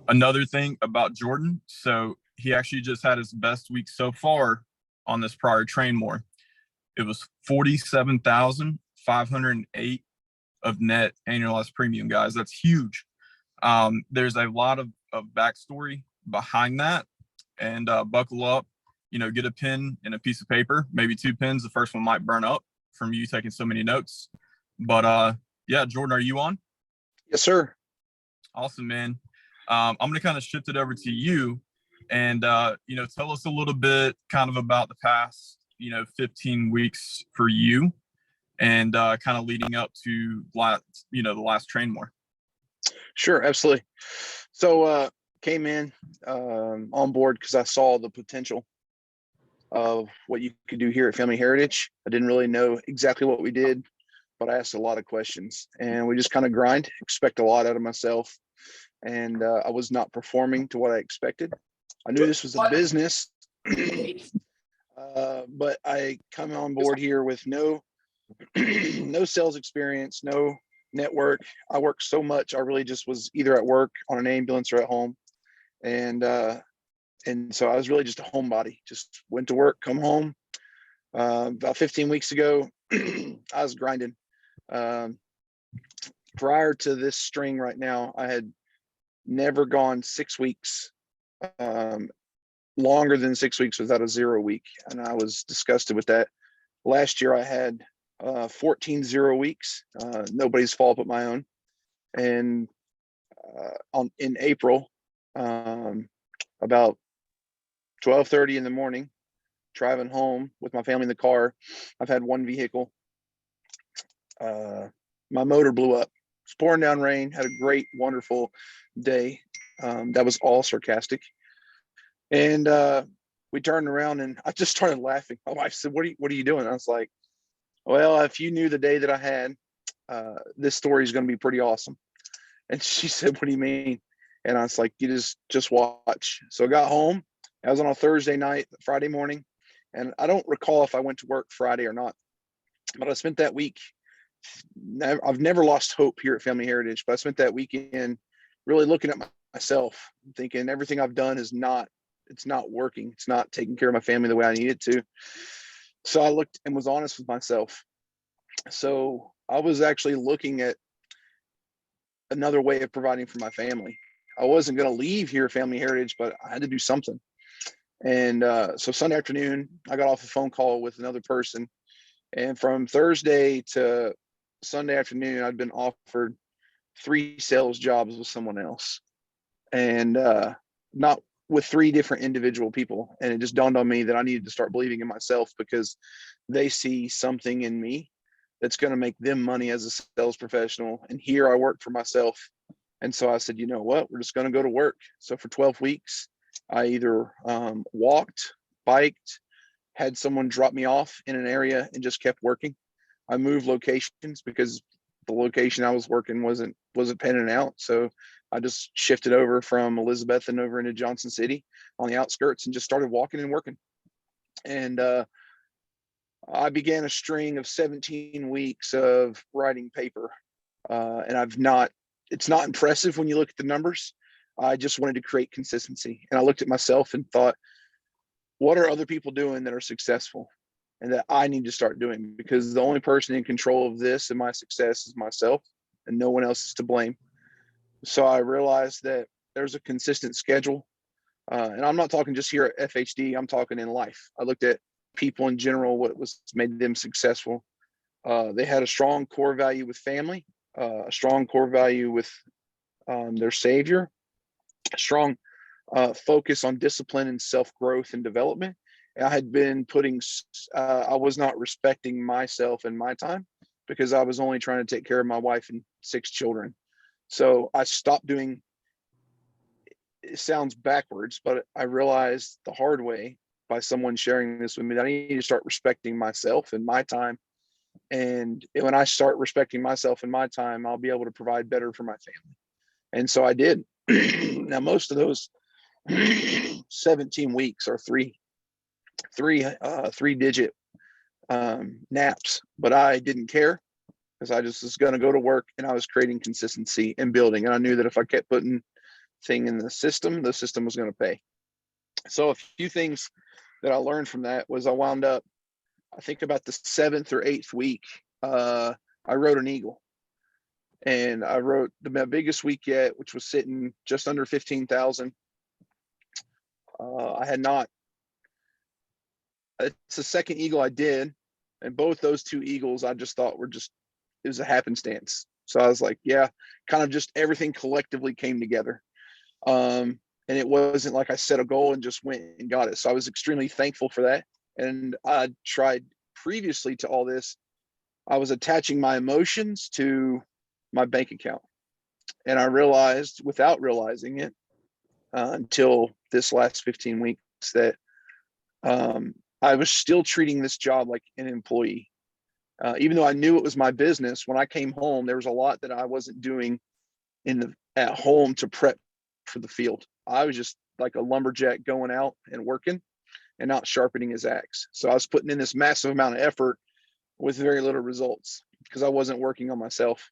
Another thing about Jordan, so he actually just had his best week so far on this prior train more. It was 47,508 of net annualized premium, guys. That's huge. There's a lot of backstory behind that, and buckle up. Get a pen and a piece of paper, maybe two pens. The first one might burn up from you taking so many notes. But yeah, Jordan, are you on? Yes, sir. Awesome, man. I'm going to kind of shift it over to you and, tell us a little bit kind of about the past, 15 weeks for you and kind of leading up to, the last train more. Sure, absolutely. So came in on board because I saw the potential of what you could do here at Family Heritage. I didn't really know exactly what we did, but I asked a lot of questions, and we just kind of grind, expect a lot out of myself. And I was not performing to what I expected. I knew this was a business, but I come on board here with no sales experience, no network. I worked so much. I really just was either at work on an ambulance or at home. And so I was really just a homebody, just went to work, come home. About 15 weeks ago, I was grinding. Prior to this string right now, I had never gone 6 weeks, longer than 6 weeks without a 0 week. And I was disgusted with that. Last year I had 14 0 weeks, nobody's fault but my own. And in April, about 12:30 in the morning, driving home with my family in the car. I've had one vehicle. My motor blew up. It's pouring down rain. Had a great, wonderful day. That was all sarcastic. And we turned around and I just started laughing. My wife said, what are you doing? I was like, well, if you knew the day that I had, this story is going to be pretty awesome. And she said, what do you mean? And I was like, you just watch. So I got home. I was on a Thursday night, Friday morning. And I don't recall if I went to work Friday or not, but I spent that week. I've never lost hope here at Family Heritage, but I spent that weekend really looking at myself, thinking everything I've done it's not working. It's not taking care of my family the way I need it to. So I looked and was honest with myself. So I was actually looking at another way of providing for my family. I wasn't going to leave here at Family Heritage, but I had to do something. And so Sunday afternoon, I got off a phone call with another person. And from Thursday to Sunday afternoon, I'd been offered 3 sales jobs with someone else, and not with 3 different individual people. And it just dawned on me that I needed to start believing in myself, because they see something in me that's going to make them money as a sales professional. And here I work for myself. And so I said, you know what, we're just going to go to work. So for 12 weeks, I either walked, biked, had someone drop me off in an area, and just kept working. I moved locations because the location I was working wasn't panning out. So I just shifted over from Elizabeth and over into Johnson City on the outskirts and just started walking and working. And I began a string of 17 weeks of writing paper. And it's not impressive when you look at the numbers. I just wanted to create consistency. And I looked at myself and thought, what are other people doing that are successful and that I need to start doing? Because the only person in control of this and my success is myself, and no one else is to blame. So I realized that there's a consistent schedule. And I'm not talking just here at FHD, I'm talking in life. I looked at people in general, what was made them successful. They had a strong core value with family, a strong core value with their savior, a strong focus on discipline and self-growth and development. And I had been I was not respecting myself and my time, because I was only trying to take care of my wife and 6 children. So I stopped doing, it sounds backwards, but I realized the hard way by someone sharing this with me that I need to start respecting myself and my time. And when I start respecting myself and my time, I'll be able to provide better for my family. And so I did. Now, most of those 17 weeks are three digit naps, but I didn't care, because I just was going to go to work, and I was creating consistency and building. And I knew that if I kept putting thing in the system was going to pay. So a few things that I learned from that was I wound up, I think about the 7th or 8th week, I wrote an eagle. And I wrote my biggest week yet, which was sitting just under 15,000. I had not, it's the second eagle I did. And both those two eagles, I just thought it was a happenstance. So I was like, yeah, kind of just everything collectively came together. And it wasn't like I set a goal and just went and got it. So I was extremely thankful for that. And I tried previously to all this, I was attaching my emotions to my bank account. And I realized without realizing it until this last 15 weeks that I was still treating this job like an employee. Even though I knew it was my business, when I came home, there was a lot that I wasn't doing at home to prep for the field. I was just like a lumberjack going out and working and not sharpening his axe. So I was putting in this massive amount of effort with very little results because I wasn't working on myself.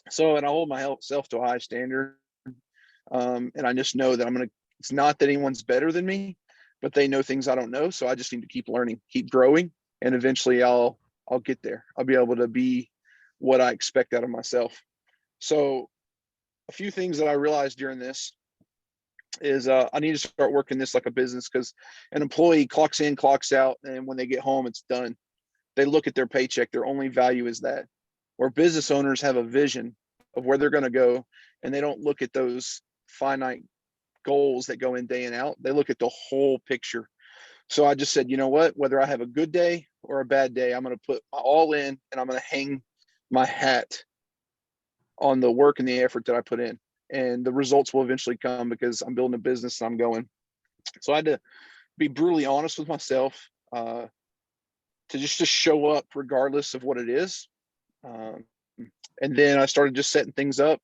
So, and I hold myself to a high standard. And I just know that it's not that anyone's better than me, but they know things I don't know. So I just need to keep learning, keep growing, and eventually I'll get there. I'll be able to be what I expect out of myself. So a few things that I realized during this is I need to start working this like a business, because an employee clocks in, clocks out, and when they get home, it's done. They look at their paycheck. Their only value is that. Where business owners have a vision of where they're going to go, and they don't look at those finite goals that go in day and out. They look at the whole picture. So I just said, you know what, whether I have a good day or a bad day, I'm going to put my all in, and I'm going to hang my hat on the work and the effort that I put in. And the results will eventually come because I'm building a business and I'm going. So I had to be brutally honest with myself, to just show up regardless of what it is. And then I started just setting things up.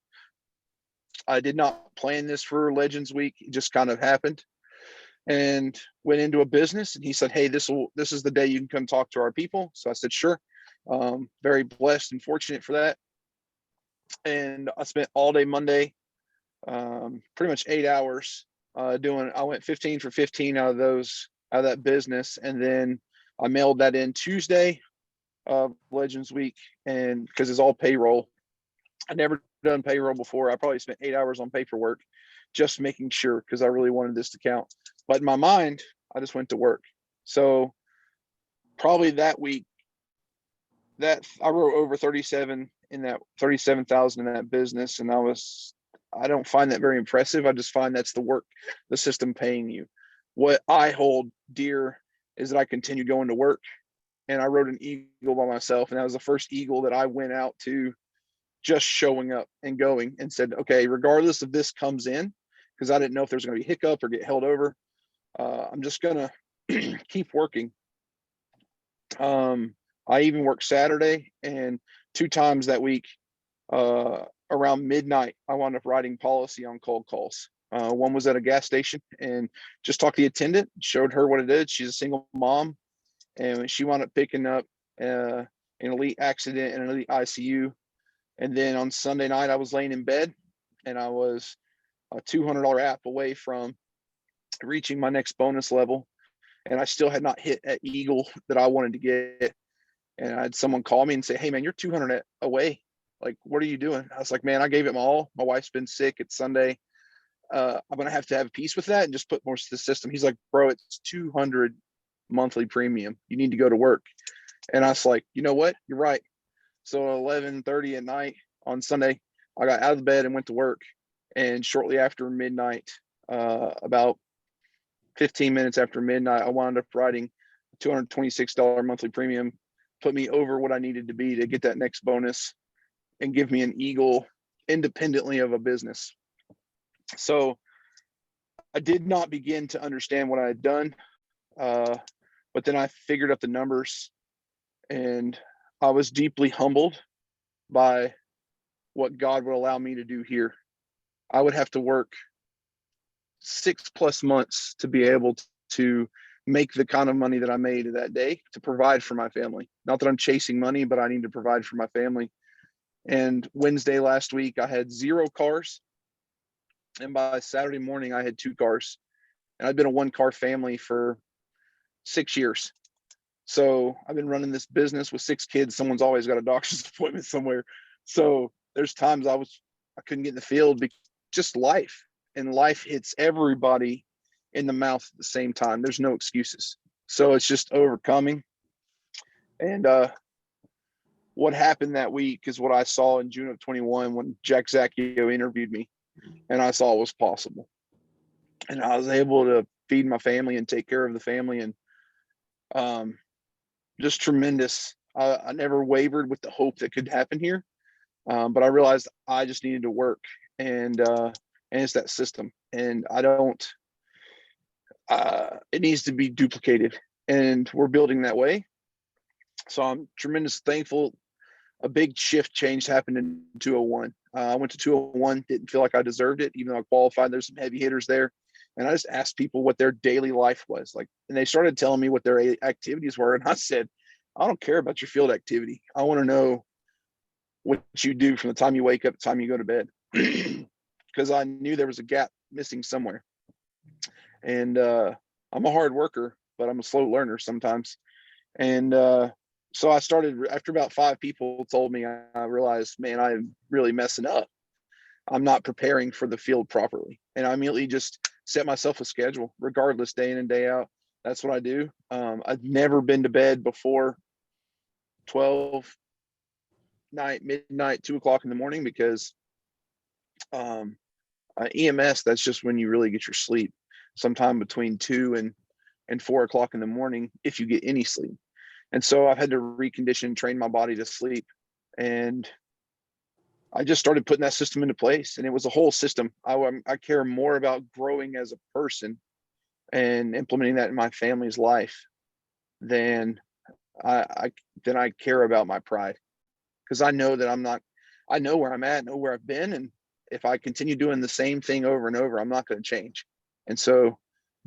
I did not plan this for Legends Week. It just kind of happened, and went into a business, and he said, hey, this is the day you can come talk to our people. So I said, sure. Very blessed and fortunate for that. And I spent all day Monday, pretty much 8 hours I went 15 for 15 out of that business. And then I mailed that in Tuesday of Legends Week, and because it's all payroll. I'd never done payroll before. I probably spent 8 hours on paperwork just making sure, because I really wanted this to count. But in my mind, I just went to work. So probably that week, that I wrote over 37,000 in that business. And I don't find that very impressive. I just find that's the work, the system paying you. What I hold dear is that I continue going to work. And I wrote an eagle by myself. And that was the first eagle that I went out to, just showing up and going, and said, okay, regardless of this comes in, because I didn't know if there's going to be hiccup or get held over, I'm just going to keep working. I even worked Saturday, and 2 times that week, around midnight, I wound up writing policy on cold calls. One was at a gas station, and just talked to the attendant, showed her what it is. She's a single mom, and she wound up picking up an elite accident in an elite ICU. And then on Sunday night, I was laying in bed, and I was a $200 app away from reaching my next bonus level. And I still had not hit that eagle that I wanted to get. And I had someone call me and say, hey man, you're 200 away. Like, what are you doing? I was like, man, I gave it my all. My wife's been sick. It's Sunday. I'm going to have peace with that and just put more to the system. He's like, bro, it's 200 monthly premium. You need to go to work. And I was like, you know what? You're right. So 11:30 at night on Sunday, I got out of the bed and went to work. And shortly after midnight, about 15 minutes after midnight, I wound up writing a $226 monthly premium, put me over what I needed to be to get that next bonus and give me an eagle independently of a business. So I did not begin to understand what I had done. But then I figured up the numbers, and I was deeply humbled by what God would allow me to do here. I would have to work 6+ months to be able to make the kind of money that I made that day to provide for my family. Not that I'm chasing money, but I need to provide for my family. And Wednesday last week, I had 0 cars. And by Saturday morning, I had 2 cars, and I've been a 1-car family for 6 years. So I've been running this business with 6 kids. Someone's always got a doctor's appointment somewhere. So there's times I couldn't get in the field because just life, and life hits everybody in the mouth at the same time. There's no excuses. So it's just overcoming. And what happened that week is what I saw in June of 21 when Jack Zacchio interviewed me, and I saw what was possible. And I was able to feed my family and take care of the family, and just tremendous. I never wavered with the hope that could happen here, but I realized I just needed to work, and it's that system, and I don't. It needs to be duplicated, and we're building that way. So I'm tremendously thankful. A big shift change happened in 201. I went to 201, didn't feel like I deserved it, even though I qualified. There's some heavy hitters there. And I just asked people what their daily life was like. And they started telling me what their activities were. And I said, I don't care about your field activity. I want to know what you do from the time you wake up to the time you go to bed. Because I knew there was a gap missing somewhere. And I'm a hard worker, but I'm a slow learner sometimes. And so I started, after about 5 people told me, I realized, man, I'm really messing up. I'm not preparing for the field properly. And I immediately just set myself a schedule, regardless, day in and day out. That's what I do. I've never been to bed before 12 midnight, 2 o'clock in the morning, because EMS, that's just when you really get your sleep, sometime between 2 and 4 o'clock in the morning, if you get any sleep. And so I've had to recondition, train my body to sleep. And I just started putting that system into place, and it was a whole system. I care more about growing as a person and implementing that in my family's life than I care about my pride, because I know that I know where I'm at, know where I've been, and if I continue doing the same thing over and over, I'm not going to change. And so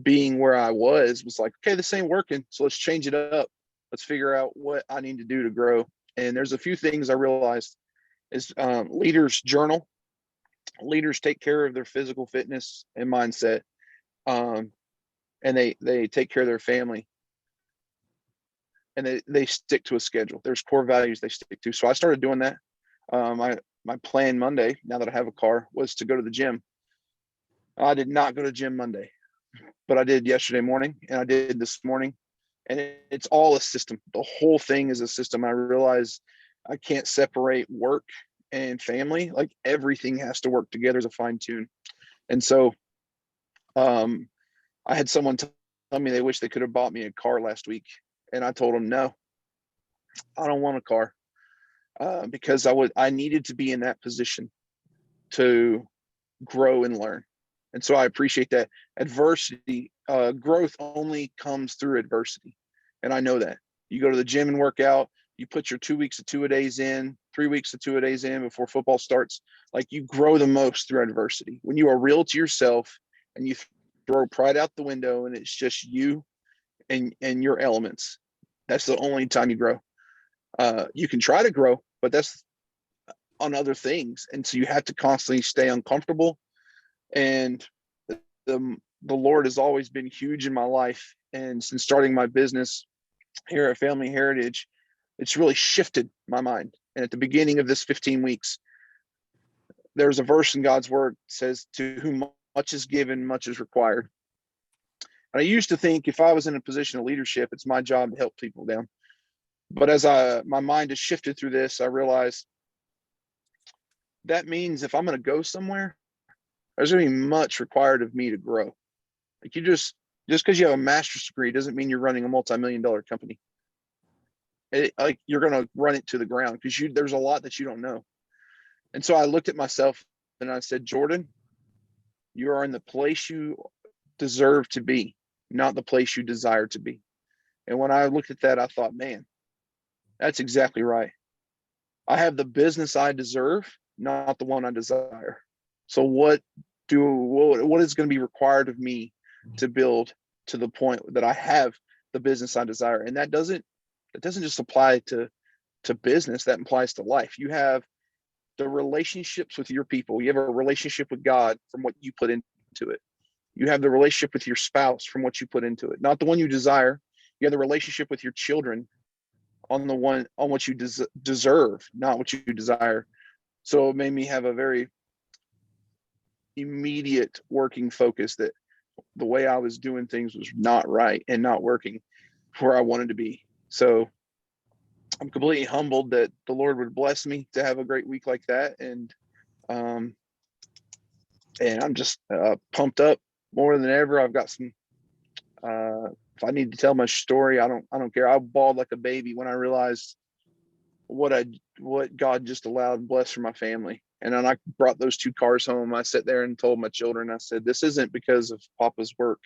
being where I was like, okay, this ain't working, so let's change it up. Let's figure out what I need to do to grow. And there's a few things I realized is leaders journal. Leaders take care of their physical fitness and mindset, and they take care of their family, and they stick to a schedule. There's core values they stick to. So I started doing that. My plan Monday, now that I have a car, was to go to the gym. I did not go to the gym Monday, but I did yesterday morning, and I did this morning. And it's all a system. The whole thing is a system. I realize I can't separate work and family. Like, everything has to work together as a fine tune. And so I had someone tell me they wish they could have bought me a car last week. And I told them, no, I don't want a car, because I needed to be in that position to grow and learn. And so I appreciate that. Adversity, growth only comes through adversity. And I know that. You go to the gym and work out, you put your 2 weeks of 2-a-days in, 3 weeks of 2-a-days in before football starts. Like, you grow the most through adversity. When you are real to yourself and you throw pride out the window and it's just you and your elements, that's the only time you grow. You can try to grow, but that's on other things. And so you have to constantly stay uncomfortable. And the Lord has always been huge in my life. And since starting my business here at Family Heritage, it's really shifted my mind. And at the beginning of this 15 weeks, there's a verse in God's word that says, to whom much is given, much is required. And I used to think if I was in a position of leadership, it's my job to help people down. But as my mind has shifted through this, I realized that means if I'm going to go somewhere, there's going to be much required of me to grow. Like, you just because you have a master's degree doesn't mean you're running a multi-million-dollar company. Like, you're going to run it to the ground, because there's a lot that you don't know. And so I looked at myself and I said, Jordan, you are in the place you deserve to be, not the place you desire to be. And when I looked at that, I thought, man, that's exactly right. I have the business I deserve, not the one I desire. So what is going to be required of me to build to the point that I have the business I desire? And that doesn't just apply to business, that applies to life. You have the relationships with your people. You have a relationship with God from what you put into it. You have the relationship with your spouse from what you put into it, not the one you desire. You have the relationship with your children on what you deserve, not what you desire. So it made me have a very immediate working focus that the way I was doing things was not right and not working where I wanted to be. So I'm completely humbled that the Lord would bless me to have a great week like that. Um, and I'm just pumped up more than ever. I've got some, if I need to tell my story, I don't care. I bawled like a baby when I realized what God just allowed and blessed for my family. And then I brought those 2 cars home. I sat there and told my children, I said, this isn't because of Papa's work.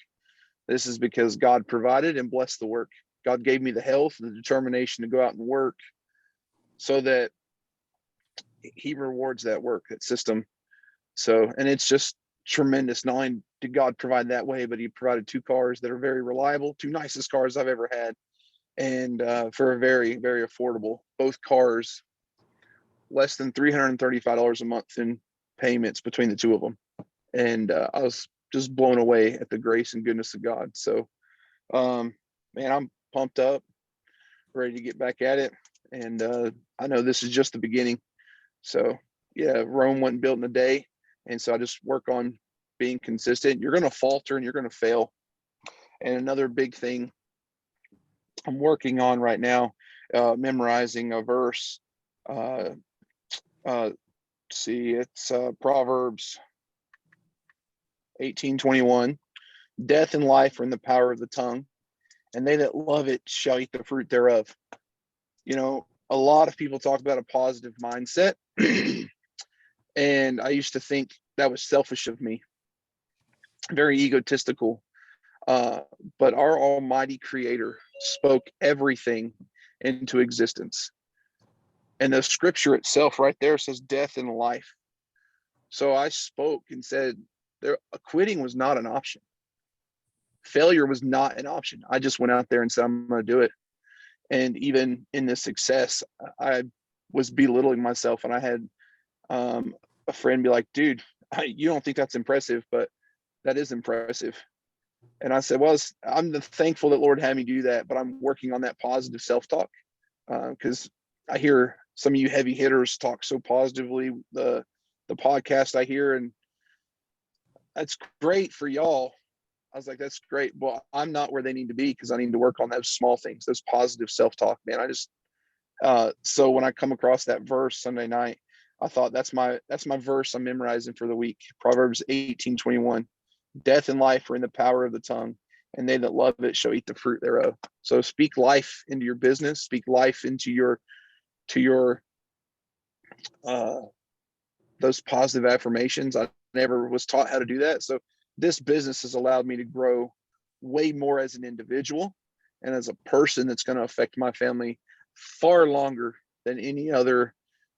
This is because God provided and blessed the work. God gave me the health and the determination to go out and work so that he rewards that work, that system. So, and it's just tremendous. Not only did God provide that way, but he provided 2 cars that are very reliable, 2 nicest cars I've ever had. And for a very, very affordable, both cars, less than $335 a month in payments between the 2 of them. And I was just blown away at the grace and goodness of God. So, man, I'm pumped up, ready to get back at it. And I know this is just the beginning. So, yeah, Rome wasn't built in a day. And so I just work on being consistent. You're going to falter and you're going to fail. And another big thing I'm working on right now, memorizing a verse. It's Proverbs 18:21. Death and life are in the power of the tongue, and they that love it shall eat the fruit thereof. You know, a lot of people talk about a positive mindset. And I used to think that was selfish of me, very egotistical. But our almighty creator spoke everything into existence. And the scripture itself right there says death and life. So I spoke and said quitting was not an option. Failure was not an option. I just went out there and said, I'm going to do it. And even in this success, I was belittling myself. And I had a friend be like, dude, you don't think that's impressive, but that is impressive. And I said, well, I'm thankful that Lord had me do that, but I'm working on that positive self-talk because I hear some of you heavy hitters talk so positively, the podcast I hear, and that's great for y'all. I was like, that's great. Well, I'm not where they need to be because I need to work on those small things, those positive self-talk, man. I just, so when I come across that verse Sunday night, I thought that's my verse I'm memorizing for the week. Proverbs 18:21. Death and life are in the power of the tongue, and they that love it shall eat the fruit thereof. So speak life into your business, speak life into your those positive affirmations. I never was taught how to do that. So this business has allowed me to grow way more as an individual and as a person that's going to affect my family far longer than any other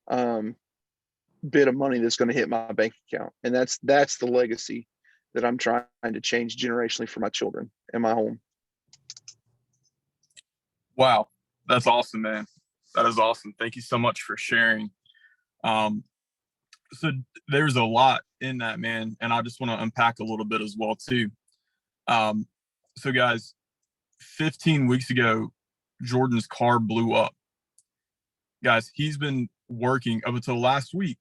bit of money that's going to hit my bank account. And that's the legacy that I'm trying to change generationally for my children and my home. Wow. That's awesome, man. That is awesome. Thank you so much for sharing. So there's a lot in that, man. And I just want to unpack a little bit as well too. So guys, 15 weeks ago, Jordan's car blew up. Guys, he's been working up until last week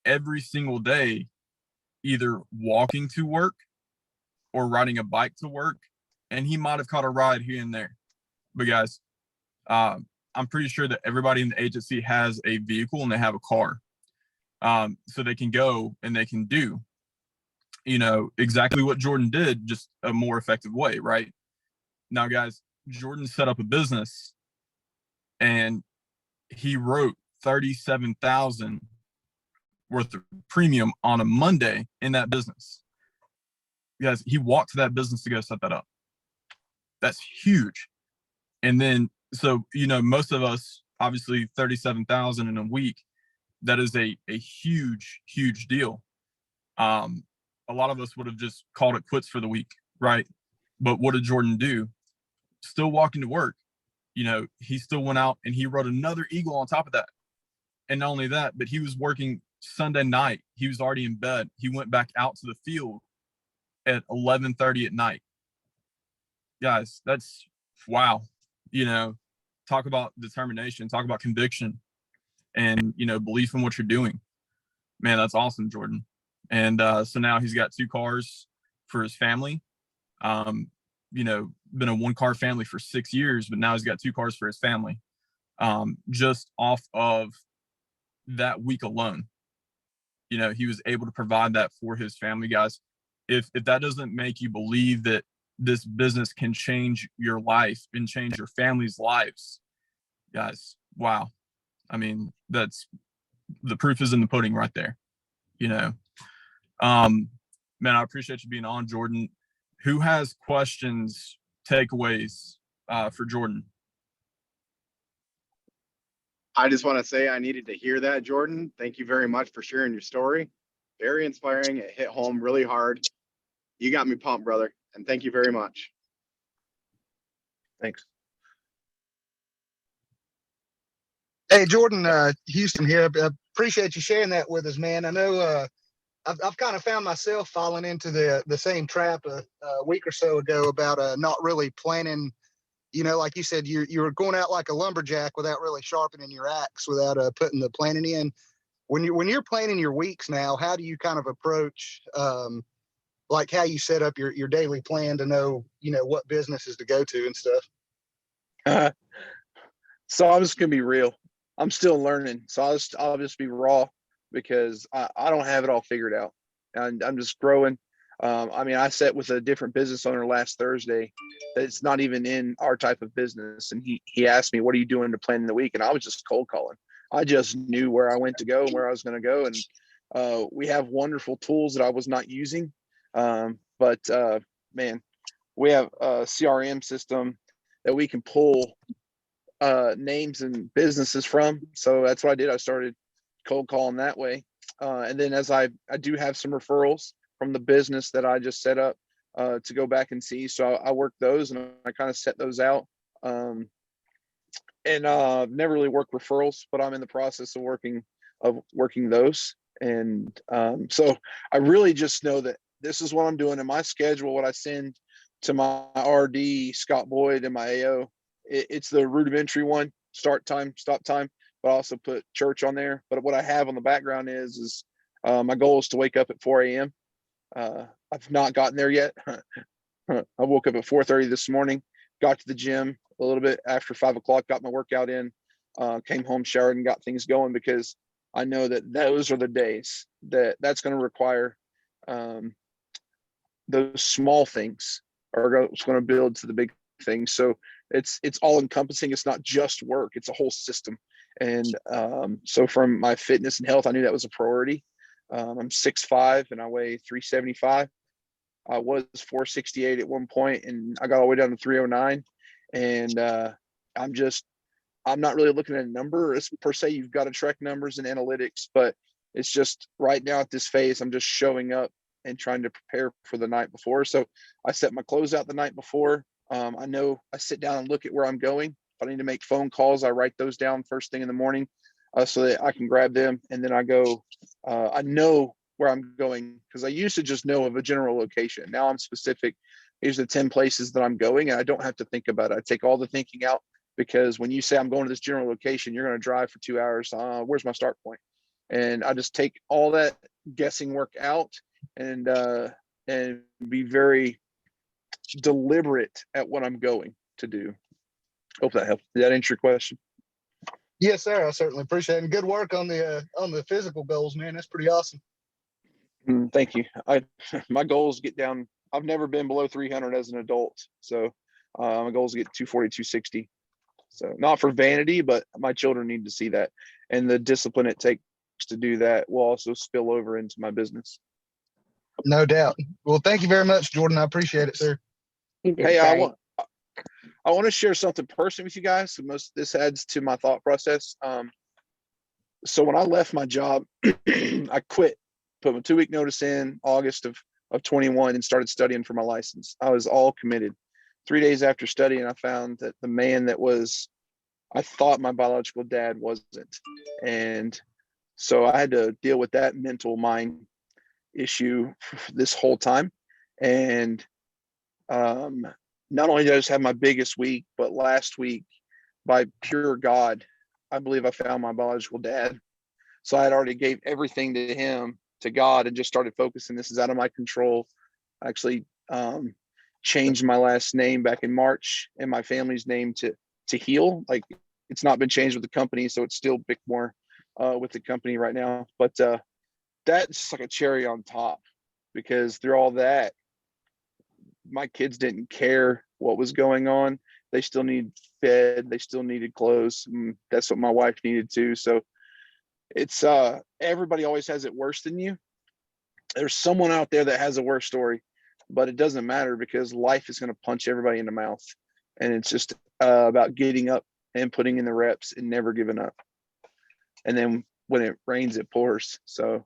every single day, either walking to work or riding a bike to work. And he might have caught a ride here and there. But guys, I'm pretty sure that everybody in the agency has a vehicle and they have a car. So they can go and they can do, exactly what Jordan did, just a more effective way, right? Now, guys, Jordan set up a business and he wrote $37,000 worth of premium on a Monday in that business. Guys, he walked to that business to go set that up. That's huge. And then, so, most of us, obviously 37,000 in a week, that is a huge, huge deal. A lot of us would have just called it quits for the week, right? But what did Jordan do? Still walking to work. He still went out and he wrote another eagle on top of that. And not only that, but he was working Sunday night. He was already in bed. He went back out to the field at 11:30 at night. Guys, that's wow. You know, talk about determination, talk about conviction, and belief in what you're doing. Man, that's awesome, Jordan. And so now he's got 2 cars for his family. Been a 1-car family for 6 years, but now he's got 2 cars for his family. Just off of that week alone, he was able to provide that for his family. Guys, if that doesn't make you believe that this business can change your life and change your family's lives, guys, wow. I mean, that's the proof is in the pudding right there. Man, I appreciate you being on, Jordan. Who has questions, takeaways for Jordan? I just want to say I needed to hear that, Jordan. Thank you very much for sharing your story. Very inspiring. It hit home really hard. You got me pumped, brother. And thank you very much. Thanks. Hey, Jordan, Houston here. Appreciate you sharing that with us, man. I know I've kind of found myself falling into the same trap a week or so ago about not really planning. Like you said, you were going out like a lumberjack without really sharpening your axe, without putting the planning in. When you're planning your weeks now, how do you kind of approach like how you set up your daily plan to know what businesses to go to and stuff? So I'm just gonna be real. I'm still learning, so I'll just be raw because I don't have it all figured out, and I'm just growing. I sat with a different business owner last Thursday that's not even in our type of business, and he asked me, "What are you doing to plan the week?" And I was just cold calling. I just knew where I went to go and where I was going to go, and we have wonderful tools that I was not using, but man, we have a CRM system that we can pull names and businesses from. So that's what I did. I started cold calling that way. And then as I do have some referrals from the business that I just set up to go back and see. So I work those and I kind of set those out. And never really worked referrals, but I'm in the process of working those. And so I really just know that this is what I'm doing in my schedule. What I send to my RD, Scott Boyd, and my AO, it's the rudimentary one: start time, stop time. But I also put church on there. But what I have on the background is my goal is to wake up at 4 a.m. I've not gotten there yet. I woke up at 4:30 this morning, got to the gym a little bit after 5 o'clock, got my workout in, came home, showered, and got things going, because I know that those are the days that's going to require those small things are going to build to the big things. So it's all encompassing. It's not just work, it's a whole system. And so from my fitness and health, I knew that was a priority. I'm 6'5" and I weigh 375. I was 468 at one point, and I got all the way down to 309. And I'm not really looking at a number per se. You've got to track numbers and analytics, but it's just right now at this phase, I'm just showing up and trying to prepare for the night before. So I set my clothes out the night before. I know I sit down and look at where I'm going. If I need to make phone calls, I write those down first thing in the morning so that I can grab them. And then I go, I know where I'm going, because I used to just know of a general location. Now I'm specific. Here's the 10 places that I'm going, and I don't have to think about it. I take all the thinking out, because when you say I'm going to this general location, you're going to drive for 2 hours. Where's my start point? And I just take all that guessing work out and be very deliberate at what I'm going to do. Hope that helps. Did that answer your question? Yes, sir. I certainly appreciate it. And good work on the physical goals, man. That's pretty awesome. Thank you. My goals get down. I've never been below 300 as an adult. So my goal is to get 240, 260. So not for vanity, but my children need to see that. And the discipline it takes to do that will also spill over into my business. No doubt. Well, thank you very much, Jordan. I appreciate it, sir. Hey, I want to share something personal with you guys. This adds to my thought process. So when I left my job, I quit, put my 2-week notice in August of 21 and started studying for my license. I was all committed. 3 days after studying, I found that the man that was I thought my biological dad wasn't. And so I had to deal with that mental mind issue this whole time. And not only did I just have my biggest week, but last week, by pure God, I believe I found my biological dad. So I had already gave everything to him, to God, and just started focusing. This is out of my control. I actually changed my last name back in March and my family's name to Heal. Like, it's not been changed with the company, so it's still Bickmore with the company right now. But that's just like a cherry on top, because through all that, my kids didn't care what was going on. They still need fed. They still needed clothes. That's what my wife needed too. So it's everybody always has it worse than you. There's someone out there that has a worse story, but it doesn't matter, because life is going to punch everybody in the mouth. And it's just about getting up and putting in the reps and never giving up. And then when it rains, it pours. So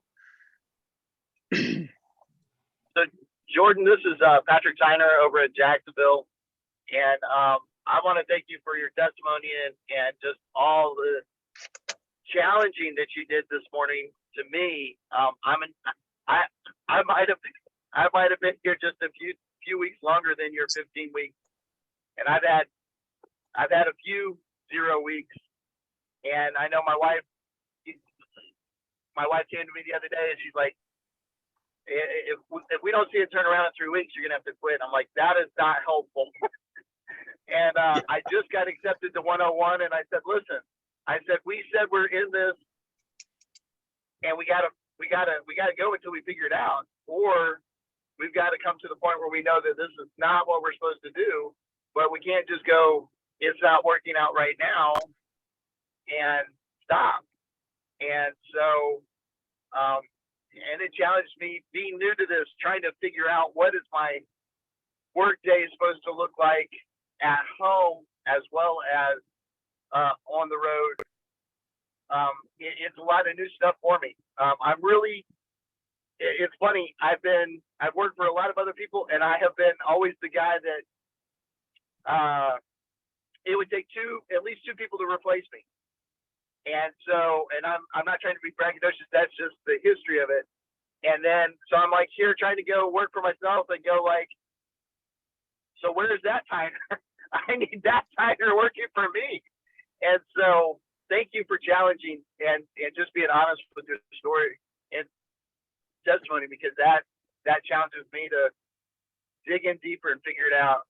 Jordan, this is Patrick Tyner over at Jacksonville, and I want to thank you for your testimony and just all the challenging that you did this morning. To me, I might have been here just a few weeks longer than your 15 weeks, and I've had a few 0 weeks, and I know my wife came to me the other day and she's like, if we don't see a turnaround in 3 weeks, you're gonna have to quit. I'm like, that is not helpful. And I just got accepted to 101, and I said, listen, we said we're in this, and we gotta go until we figure it out, or we've got to come to the point where we know that this is not what we're supposed to do, but we can't just go, it's not working out right now, and stop. And so, and it challenged me, being new to this, trying to figure out what is my work day supposed to look like at home as well as on the road. It's a lot of new stuff for me. It's funny. I've worked for a lot of other people, and I have been always the guy that it would take at least two people to replace me. And so, and I'm not trying to be braggadocious. That's just the history of it. And then, so I'm like here trying to go work for myself and go like, so where's that Tyner? I need that Tyner working for me. And so, thank you for challenging and just being honest with your story and testimony, because that challenges me to dig in deeper and figure it out.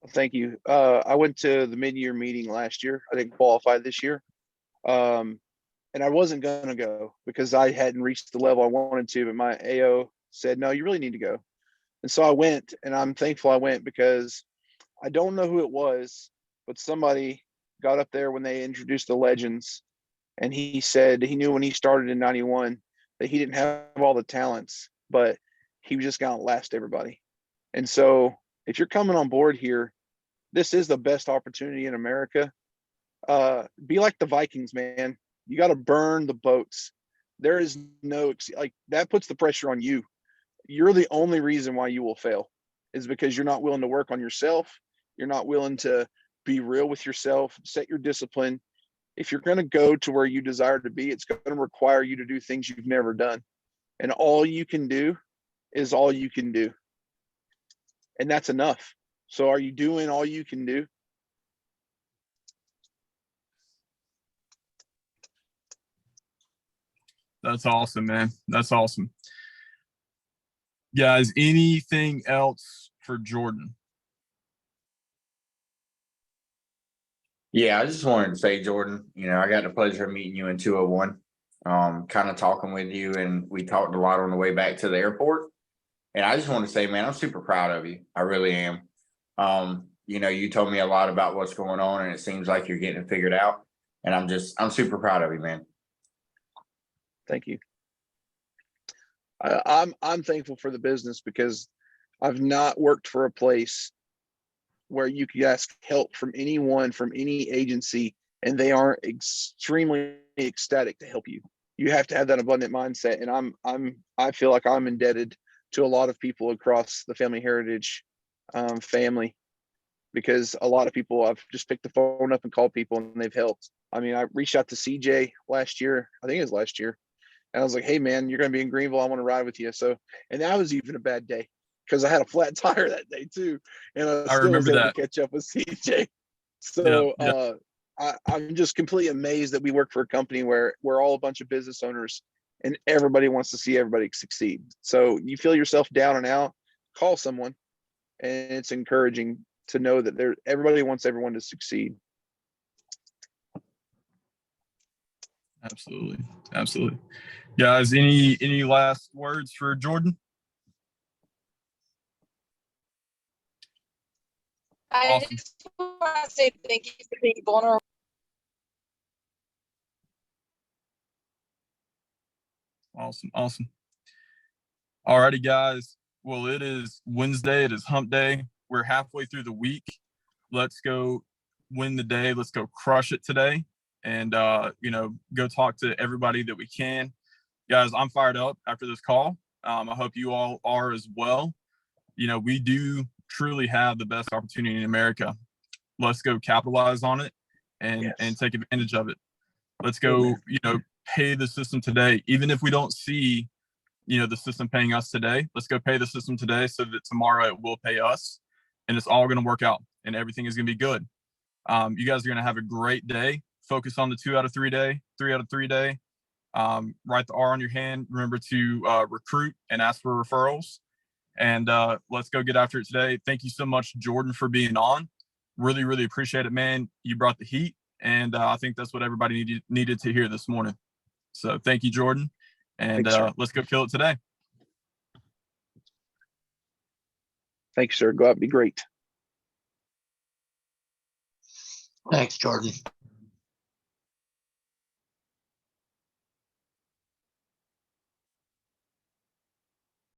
thank you. I went to the mid-year meeting last year. I didn't qualify this year. And I wasn't going to go because I hadn't reached the level I wanted to, but my AO said, no, you really need to go. And so I went, and I'm thankful I went, because I don't know who it was, but somebody got up there when they introduced the legends, and he said he knew when he started in 91 that he didn't have all the talents, but he was just going to last everybody. And so if you're coming on board here, this is the best opportunity in America. Be like the Vikings, man. You got to burn the boats. There is no, like, that puts the pressure on you. You're the only reason why you will fail is because you're not willing to work on yourself. You're not willing to be real with yourself, set your discipline. If you're going to go to where you desire to be, it's going to require you to do things you've never done. And all you can do is all you can do. And that's enough. So are you doing all you can do? That's awesome, man. That's awesome. Guys, anything else for Jordan? Yeah, I just wanted to say, Jordan, I got the pleasure of meeting you in 201, kind of talking with you, and we talked a lot on the way back to the airport. And I just want to say, man, I'm super proud of you. I really am. You told me a lot about what's going on, and it seems like you're getting it figured out. And I'm super proud of you, man. Thank you. I'm thankful for the business, because I've not worked for a place where you could ask help from anyone, from any agency, and they aren't extremely ecstatic to help you. You have to have that abundant mindset. And I feel like I'm indebted to a lot of people across the family heritage family. because a lot of people, I've just picked the phone up and called people and they've helped. I mean, I reached out to CJ last year. I think it was last year. And I was like, hey man, you're going to be in Greenville. I want to ride with you. So, and that was even a bad day because I had a flat tire that day too. And I I still was remember able that. to catch up with CJ. Yeah, So, yeah. I'm just completely amazed that we work for a company where we're all a bunch of business owners and everybody wants to see everybody succeed. So you feel yourself down and out, call someone, and it's encouraging to know that everybody wants everyone to succeed. Absolutely. Absolutely. Guys, any last words for Jordan? I Awesome. just want to say thank you for being vulnerable. Awesome. Awesome. All righty, guys. Well, it is Wednesday. It is hump day. We're halfway through the week. Let's go win the day. Let's go crush it today. And, go talk to everybody that we can. Guys, I'm fired up after this call. I hope you all are as well. We do truly have the best opportunity in America. Let's go capitalize on it and take advantage of it. Let's go, pay the system today. Even if we don't see, the system paying us today, let's go pay the system today so that tomorrow it will pay us and it's all going to work out and everything is going to be good. You guys are going to have a great day. Focus on the 2 out of 3 day, 3 out of 3 day. Write the R on your hand. Remember to recruit and ask for referrals. And let's go get after it today. Thank you so much, Jordan, for being on. Really, really appreciate it, man. You brought the heat. And I think that's what everybody needed to hear this morning. So thank you, Jordan. And Thanks, let's go kill it today. Thanks, sir. Go out and be great. Thanks, Jordan.